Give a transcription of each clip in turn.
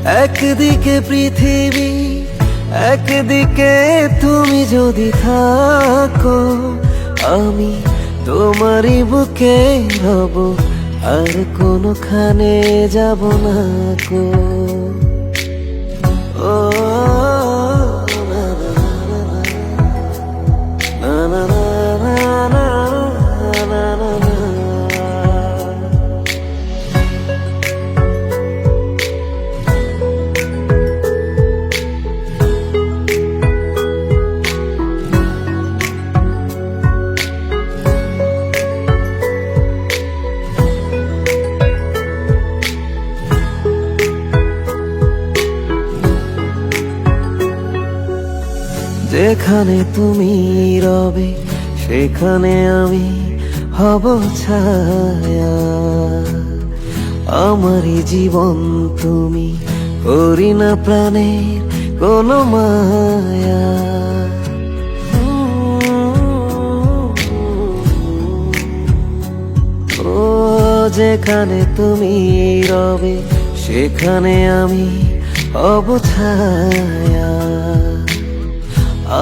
একদিকে পৃথিবী, একদিকে তুমি যদি থাকো, আমি তোমারই বুকে রব, আর কোনোখানে যাব না কো। ও না না না না না না না না। যেখানে তুমি রবে সেখানে আমি হব ছায়া, আমারই জীবন তুমি, করি না প্রাণের কোনো মায়া। ও যেখানে তুমি রবে সেখানে আমি হব ছায়া,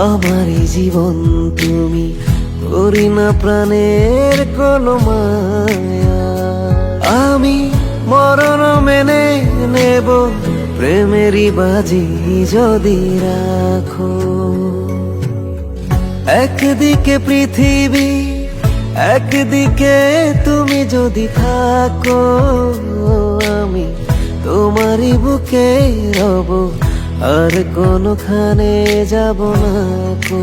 আমারই জীবন তুমি, করি না প্রাণের কোনো মায়া। আমি মরণ মেনে নেব, প্রেমেরই বাজি যদি রাখো। একদিকে পৃথিবী, একদিকে তুমি যদি থাকো, আমি তোমারই বুকে রব, আর কোনোখানে যাব না কো।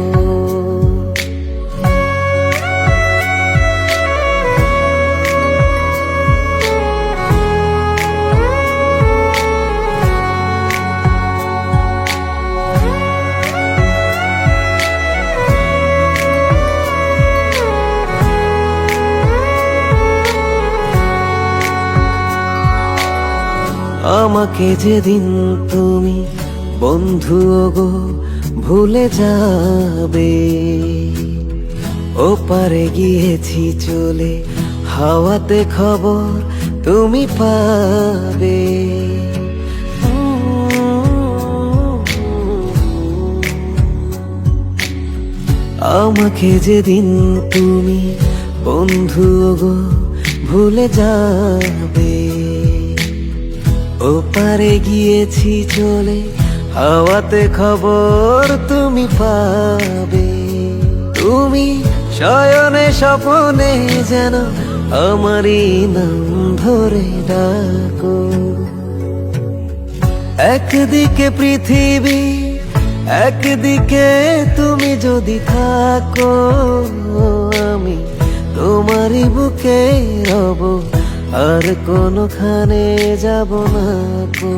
আমাকে যেদিন তুমি বন্ধু গো ভুলে যাবে, ওপারে গিয়েছি চলে, হাওয়াতে খবর তুমি পাবে। আমাকে যেদিন তুমি বন্ধু গো ভুলে যাবে, ওপারে গিয়েছি চলে, হাওয়াতে খবর তুমি পাবে। তুমি শয়নে স্বপনে যেন আমারই নাম ধরে ডাকো। একদিকে পৃথিবী, একদিকে তুমি যদি থাকো, আমি তোমারই বুকে রব, আর কোনোখানে যাব না কো।